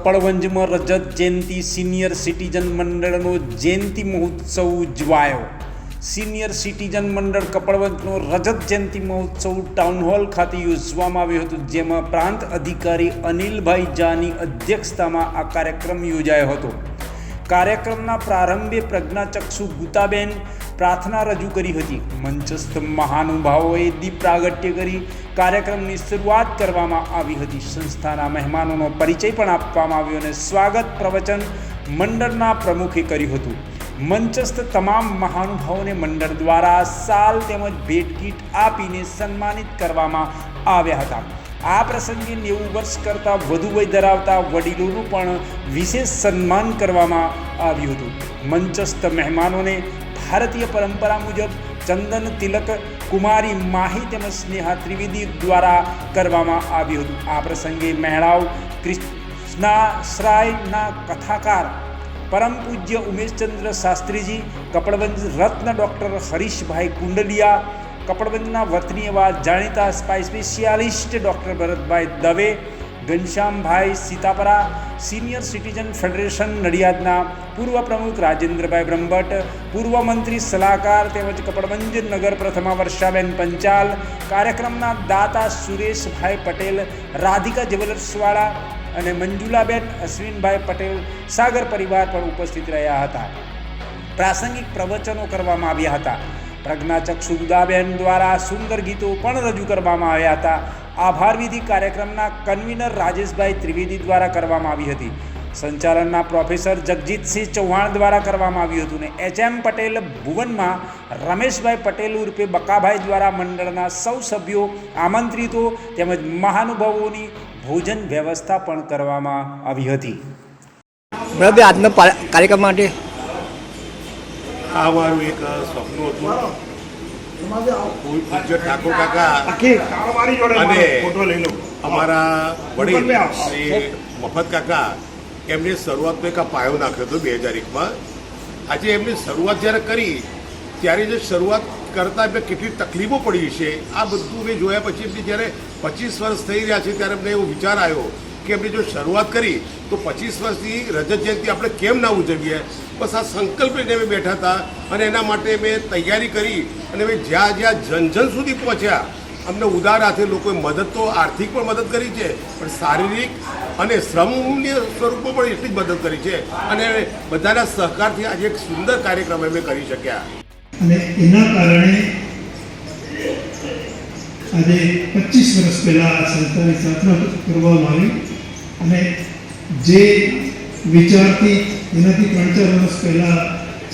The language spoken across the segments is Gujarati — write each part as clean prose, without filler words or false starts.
કપડવંજમાં રજત જયંતિ સિનિયર સિટીઝન મંડળનો જયંતિ મહોત્સવ ઉજવાયો. સિનિયર સિટીઝન મંડળ કપડવંજનો રજત જયંતિ મહોત્સવ ટાઉન હોલ ખાતે યોજવામાં આવ્યો હતો, જેમાં પ્રાંત અધિકારી અનિલભાઈ જાની અધ્યક્ષતામાં આ કાર્યક્રમ યોજાયો હતો. કાર્યક્રમના પ્રારંભે પ્રજ્ઞાચક્ષુ ગુતાબેન પ્રાર્થના રજૂ કરી હતી. મંચસ્થ મહાનુભાવોએ દીપ પ્રાગટ્ય કરી કાર્યક્રમની શરૂઆત કરવામાં આવી હતી. સંસ્થાના મહેમાનોનો પરિચય પણ આપવામાં આવ્યો અને સ્વાગત પ્રવચન મંડળના પ્રમુખે કર્યું હતું. મંચસ્થ તમામ મહાનુભાવોને મંડળ દ્વારા શાલ તેમજ ભેટ કીટ આપીને સન્માનિત કરવામાં આવ્યા હતા. આ પ્રસંગે 90 વર્ષ કરતાં વધુ વય ધરાવતા વડીલોનું પણ વિશેષ સન્માન કરવામાં આવ્યું હતું. મંચસ્થ મહેમાનોને ભારતીય પરંપરા મુજબ ચંદન તિલક કુમારી માહી તેમજ સ્નેહા ત્રિવેદી દ્વારા કરવામાં આવ્યું હતું. આ પ્રસંગે મહેળાવ કૃષ્ણાશ્રાયના કથાકાર પરમ પૂજ્ય ઉમેશચંદ્ર શાસ્ત્રીજી, કપડવંજ રત્ન ડૉક્ટર હરીશભાઈ કુંડલિયા, કપડવંજના વતની એવા જાણીતા સ્પેશિયાલિસ્ટ ડૉક્ટર ભરતભાઈ દવે, ઘનશ્યામભાઈ સીતાપરા, સિનિયર સિટીઝન ફેડરેશન નડિયાદના પૂર્વ પ્રમુખ રાજેન્દ્રભાઈ બ્રહ્મભટ્ટ, પૂર્વ મંત્રી સલાહકાર તેમજ કપડવંજ નગર પ્રથમા વર્ષાબેન પંચાલ, કાર્યક્રમના દાતા સુરેશભાઈ પટેલ, રાધિકા જ્વેલર્સવાળા અને મંજુલાબેન અશ્વિનભાઈ પટેલ સાગર પરિવાર પણ ઉપસ્થિત રહ્યા હતા. પ્રાસંગિક પ્રવચનો કરવામાં આવ્યા હતા. પ્રજ્ઞાચક્ષુ ગુદાબેન દ્વારા સુંદર ગીતો પણ રજૂ કરવામાં આવ્યા હતા. આભાર વિધિ કાર્યક્રમના કન્વીનર રાજેશભાઈ ત્રિવેદી દ્વારા કરવામાં આવી હતી. સંચાલનના પ્રોફેસર જગજીતસિંહ ચૌહાણ દ્વારા કરવામાં આવ્યું હતું અને HM પટેલ ભુવનમાં રમેશભાઈ પટેલ ઉર્ફે બકાભાઈ દ્વારા મંડળના સૌ સભ્યો આમંત્રિતો તેમજ મહાનુભાવોની ભોજન વ્યવસ્થા પણ કરવામાં આવી હતી. બરાબર, આજનો કાર્યક્રમ માટે આ મારું એક સપનું હતું. પૂજ્ય ઠાકોર કાકા અને અમારા વડીલ શ્રી મફત કાકા એમને શરૂઆતનો એક પાયો નાખ્યો હતો 2001માં. આજે એમની શરૂઆત જ્યારે કરી ત્યારે જે શરૂઆત કરતાં એમને કેટલી તકલીફો પડી છે આ બધું મેં જોયા પછી એમની જ્યારે 25 વર્ષ થઈ રહ્યા છે ત્યારે એમને એવો વિચાર આવ્યો કે એમણે જો શરૂઆત કરી તો 25 વર્ષથી રજત જયંતિ આપણે કેમ ના ઉજવીએ. બસ આ સંકલ્પ લઈને અમે બેઠા હતા અને એના માટે મેં તૈયારી કરી અને અમે જ્યાં જ્યાં જન સુધી પહોંચ્યા અમને ઉદાર હાથે લોકોએ મદદ તો આર્થિક પણ મદદ કરી છે, પણ શારીરિક અને શ્રમની સ્વરૂપમાં પણ એટલી જ મદદ કરી છે અને બધાના સહકારથી આજે એક સુંદર કાર્યક્રમ અમે કરી શક્યા. અને એના કારણે આજે 25 વર્ષ પહેલાં આ સંસ્થાની સ્થાપના કરવામાં આવી અને જે વિચારથી એનાથી 3-4 વર્ષ પહેલાં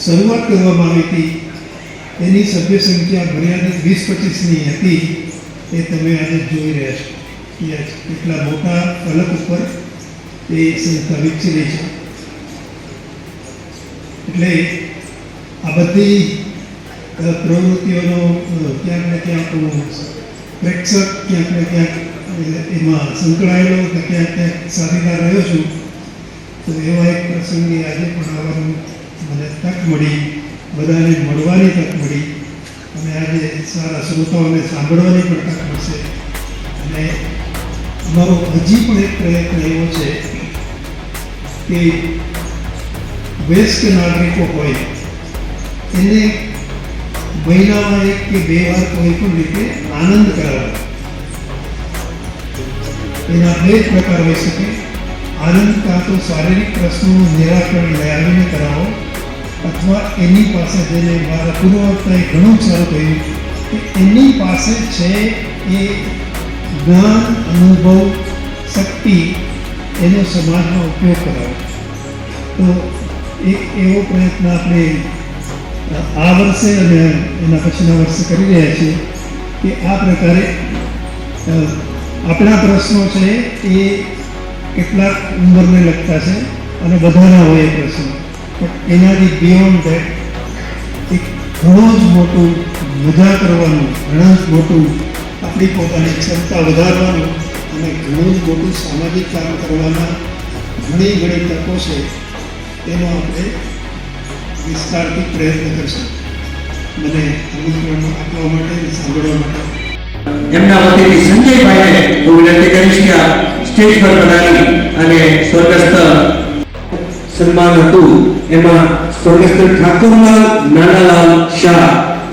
શરૂઆત કરવામાં આવી હતી એની સભ્ય સંખ્યા મર્યાદિત 20-25ની હતી. એ તમે આજે જોઈ રહ્યા છો કે કેટલા મોટા ફલક ઉપર એ સંસ્થા વિકસી રહી છે. એટલે આ બધી પ્રવૃત્તિઓનો ક્યાંક ને ક્યાંક પ્રેક્ષક ક્યાંક ને ક્યાંક એમાં સંકળાયેલો કે ક્યાંક ક્યાંક સાથીદાર રહ્યો છું. તો એવા એક પ્રસંગે આજે પણ આવવાનું મને તક મળી, બધાને મળવાની તક મળી અને આજે સારા શ્રોતાઓને સાંભળવાની પણ તક મળશે. અને અમારો હજી પણ એક પ્રયત્ન એવો છે કે વયસ્ક નાગરિકો હોય એને મહિનામાં 1 કે 2 વાર કોઈ પણ રીતે આનંદ કરાવો. એના 2 પ્રકાર હોઈ શકે. આનંદ કાં તો શારીરિક પ્રશ્નોનું નિરાકરણ લઈ આવીને કરાવો અથવા એની પાસે જઈને મારા પૂર્વવક્તાએ ઘણું સારું કહ્યું કે એની પાસે છે એ જ્ઞાન, અનુભવ, શક્તિ એનો સમાજમાં ઉપયોગ કરાવો. તો એક એવો પ્રયત્ન આપણે આ વર્ષે અને એના પછીના વર્ષે કરી રહ્યા છીએ કે આ પ્રકારે આપણા પ્રશ્નો છે એ કેટલાક ઉંમરને લગતા છે અને બધાના હોય એ પ્રશ્નો, પણ એનાથી બિયોન્ડ ધેટ એક ઘણો જ મોટું મજા કરવાનું, ઘણા જ મોટું આપણી પોતાની ક્ષમતા વધારવાનું અને ઘણું જ મોટું સામાજિક કામ કરવાના ઘણી તકો છે. તેનો આપણે વિસ્તારથી પ્રયત્ન કરશું. મને આમંત્રણ આપવા માટે સાંભળવા માટે એમના વતીથી સંજયભાઈને હું વિનંતી કરીશ કે સ્ટેજ પર બનાવી અને સ્વર્ગસ્થ સન્માન હતું. એમાં સ્વર્ગસ્થ ઠાકુરલાલ નાનાલાલ શાહ,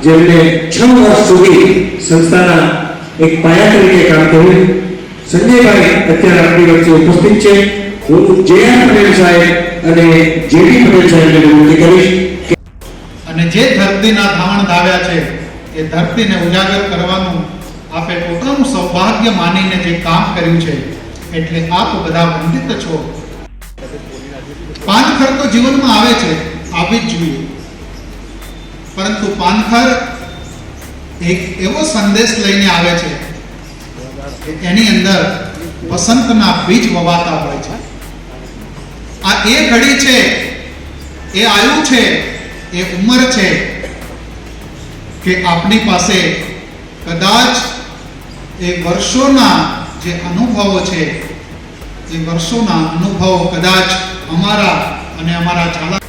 જેમને 6 વર્ષ સુધી સંસ્થાના એક પાયા તરીકે કામ કર્યું. સંજયભાઈ અત્યારે આપણી વચ્ચે ઉપસ્થિત છે. હું જે.આર. પટેલ સાહેબ અને જે.ડી. પટેલ સાહેબને વિનંતી કરીશ કે અને જે ધરતીના ધાવણ ધાવ્યા છે એ ધરતીને ઉજાગર કરવાનું આપે પોતાનું સૌભાગ્ય માનીને જે કામ કર્યું છે એટલે આપ બધા વંદિત છો. પાનખર તો જીવનમાં આવે છે, આવી જ જોઈએ, પરંતુ પાનખર એક એવો સંદેશ લઈને આવે છે કે એની અંદર વસંતના બીજ વવાતા હોય છે. આ એ ઘડી છે, એ આયુ છે, એ ઉંમર છે કે આપણી પાસે કદાચ એ વર્ષોના જે અનુભવો છે, એ વર્ષોના અનુભવો કદાચ અમારા અને અમારા ચાલા